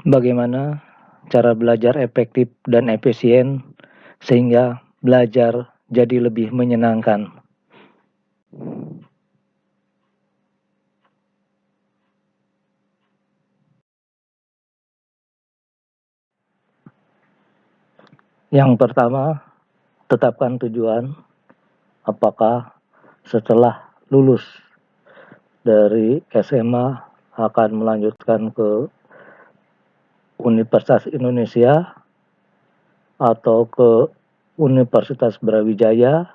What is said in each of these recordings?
Bagaimana cara belajar efektif dan efisien sehingga belajar jadi lebih menyenangkan? Yang pertama, tetapkan tujuan. Apakah setelah lulus dari SMA akan melanjutkan ke Universitas Indonesia atau ke Universitas Brawijaya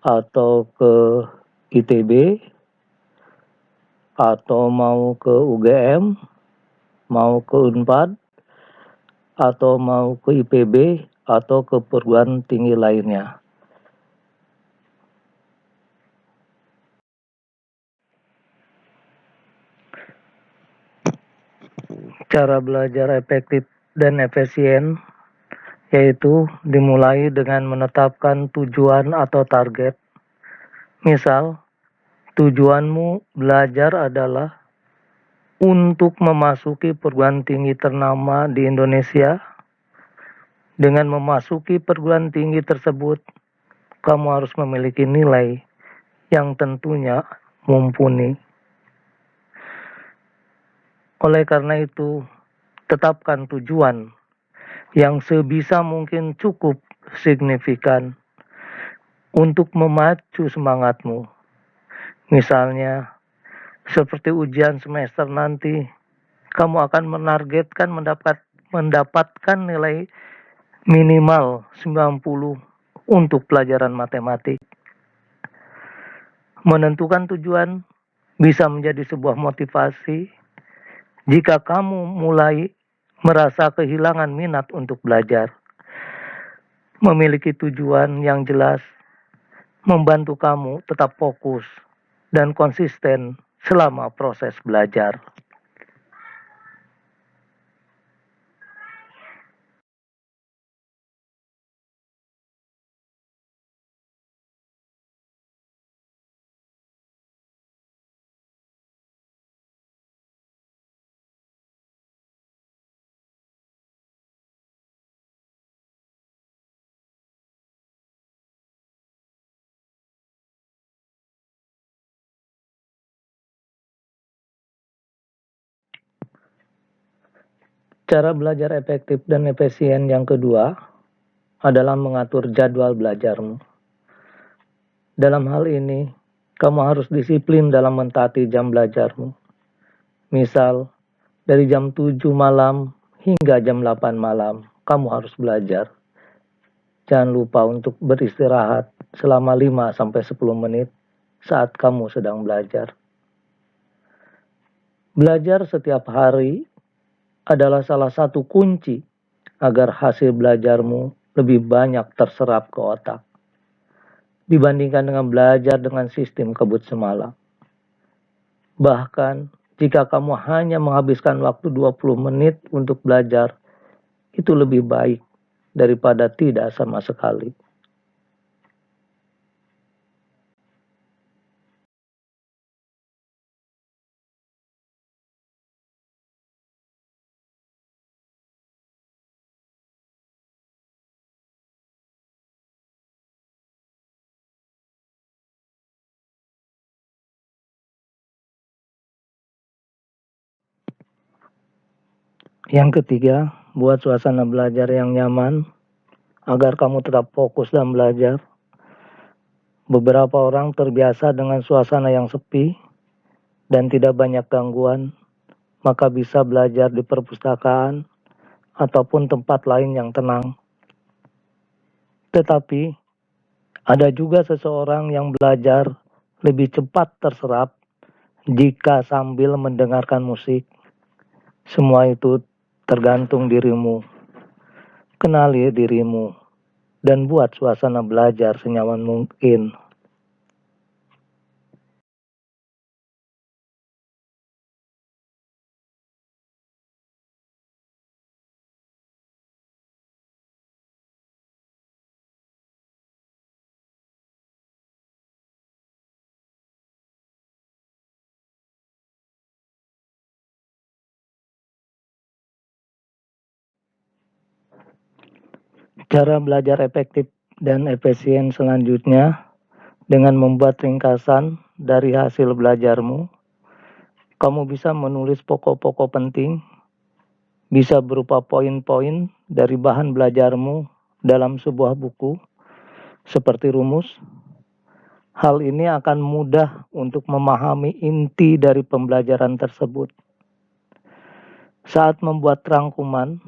atau ke ITB atau mau ke UGM, mau ke Unpad atau mau ke IPB atau ke perguruan tinggi lainnya. Cara belajar efektif dan efisien yaitu dimulai dengan menetapkan tujuan atau target. Misal, tujuanmu belajar adalah untuk memasuki perguruan tinggi ternama di Indonesia. Dengan memasuki perguruan tinggi tersebut, kamu harus memiliki nilai yang tentunya mumpuni. Oleh karena itu, tetapkan tujuan yang sebisa mungkin cukup signifikan untuk memacu semangatmu. Misalnya, seperti ujian semester nanti, kamu akan menargetkan mendapatkan nilai minimal 90 untuk pelajaran matematik. Menentukan tujuan bisa menjadi sebuah motivasi jika kamu mulai merasa kehilangan minat untuk belajar. Memiliki tujuan yang jelas membantu kamu tetap fokus dan konsisten selama proses belajar. Cara belajar efektif dan efisien yang kedua adalah mengatur jadwal belajarmu. Dalam hal ini, kamu harus disiplin dalam mentaati jam belajarmu. Misal, dari jam 7 malam hingga jam 8 malam, kamu harus belajar. Jangan lupa untuk beristirahat selama 5-10 menit saat kamu sedang belajar. Belajar setiap hari adalah salah satu kunci agar hasil belajarmu lebih banyak terserap ke otak dibandingkan dengan belajar dengan sistem kebut semalam. Bahkan, jika kamu hanya menghabiskan waktu 20 menit untuk belajar, itu lebih baik daripada tidak sama sekali. Yang ketiga, buat suasana belajar yang nyaman agar kamu tetap fokus dalam belajar. Beberapa orang terbiasa dengan suasana yang sepi dan tidak banyak gangguan, maka bisa belajar di perpustakaan ataupun tempat lain yang tenang. Tetapi, ada juga seseorang yang belajar lebih cepat terserap jika sambil mendengarkan musik. Semua itu tergantung dirimu. Kenali dirimu dan buat suasana belajar senyaman mungkin. Cara belajar efektif dan efisien selanjutnya dengan membuat ringkasan dari hasil belajarmu. Kamu bisa menulis pokok-pokok penting, bisa berupa poin-poin dari bahan belajarmu dalam sebuah buku, seperti rumus. Hal ini akan mudah untuk memahami inti dari pembelajaran tersebut. Saat membuat rangkuman,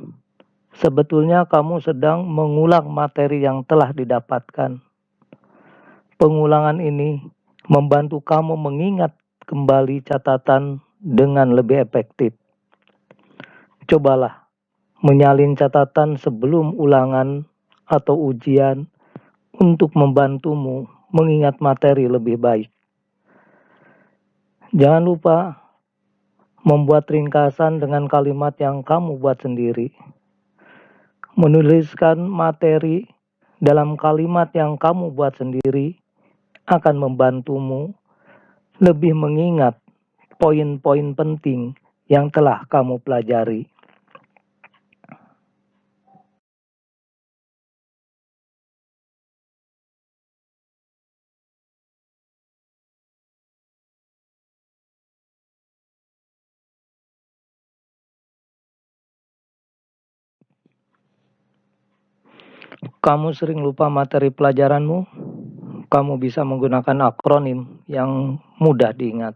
sebetulnya kamu sedang mengulang materi yang telah didapatkan. Pengulangan ini membantu kamu mengingat kembali catatan dengan lebih efektif. Cobalah menyalin catatan sebelum ulangan atau ujian untuk membantumu mengingat materi lebih baik. Jangan lupa membuat ringkasan dengan kalimat yang kamu buat sendiri. Menuliskan materi dalam kalimat yang kamu buat sendiri akan membantumu lebih mengingat poin-poin penting yang telah kamu pelajari. Kamu sering lupa materi pelajaranmu? Kamu bisa menggunakan akronim yang mudah diingat.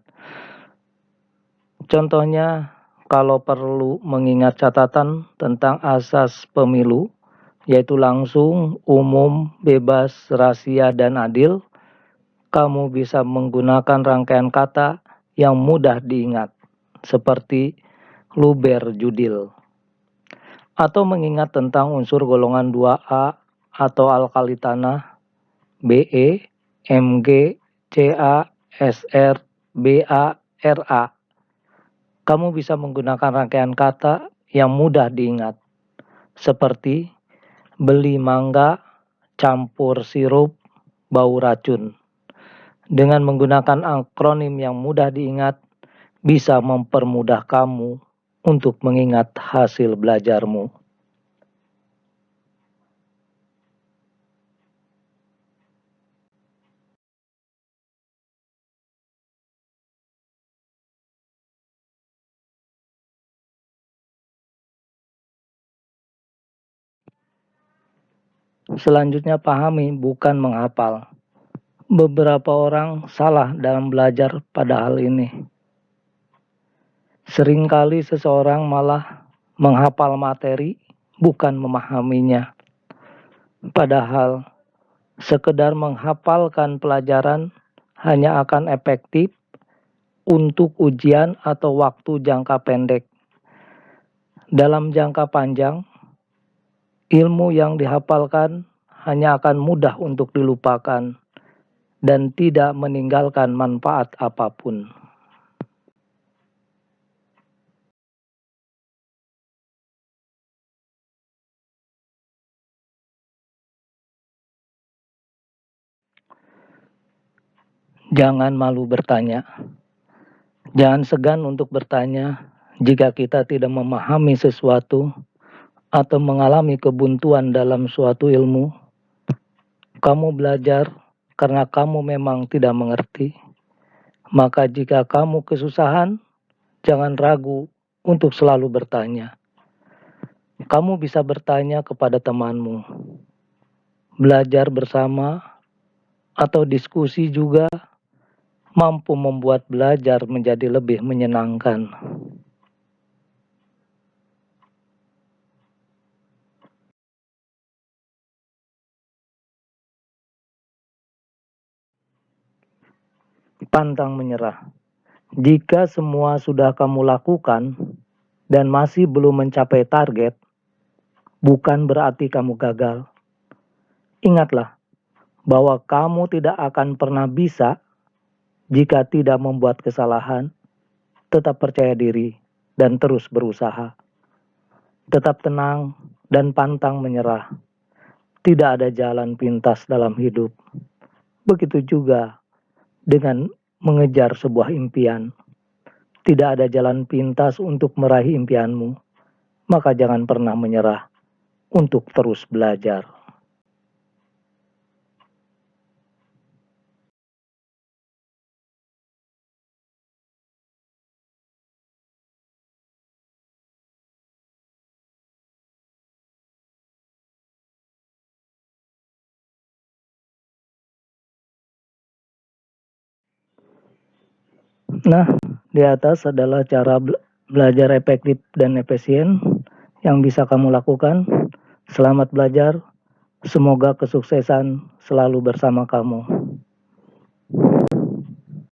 Contohnya, kalau perlu mengingat catatan tentang asas pemilu, yaitu langsung, umum, bebas, rahasia, dan adil, kamu bisa menggunakan rangkaian kata yang mudah diingat, seperti luber judil. Atau mengingat tentang unsur golongan 2A atau alkali tanah, Be, Mg, Ca, Sr, Ba, Ra. Kamu bisa menggunakan rangkaian kata yang mudah diingat, seperti beli mangga, campur sirup, bau racun. Dengan menggunakan akronim yang mudah diingat, bisa mempermudah kamu untuk mengingat hasil belajarmu. Selanjutnya, pahami, bukan menghafal. Beberapa orang salah dalam belajar pada hal ini. Seringkali seseorang malah menghafal materi, bukan memahaminya. Padahal, sekedar menghafalkan pelajaran hanya akan efektif untuk ujian atau waktu jangka pendek. Dalam jangka panjang, ilmu yang dihafalkan hanya akan mudah untuk dilupakan dan tidak meninggalkan manfaat apapun. Jangan malu bertanya. Jangan segan untuk bertanya jika kita tidak memahami sesuatu atau mengalami kebuntuan dalam suatu ilmu. Kamu belajar karena kamu memang tidak mengerti. Maka jika kamu kesusahan, jangan ragu untuk selalu bertanya. Kamu bisa bertanya kepada temanmu. Belajar bersama atau diskusi juga mampu membuat belajar menjadi lebih menyenangkan. Pantang menyerah. Jika semua sudah kamu lakukan dan masih belum mencapai target, bukan berarti kamu gagal. Ingatlah bahwa kamu tidak akan pernah bisa jika tidak membuat kesalahan. Tetap percaya diri dan terus berusaha. Tetap tenang dan pantang menyerah. Tidak ada jalan pintas dalam hidup. Begitu juga dengan mengejar sebuah impian. Tidak ada jalan pintas untuk meraih impianmu. Maka jangan pernah menyerah untuk terus belajar. Nah, di atas adalah cara belajar efektif dan efisien yang bisa kamu lakukan. Selamat belajar, semoga kesuksesan selalu bersama kamu.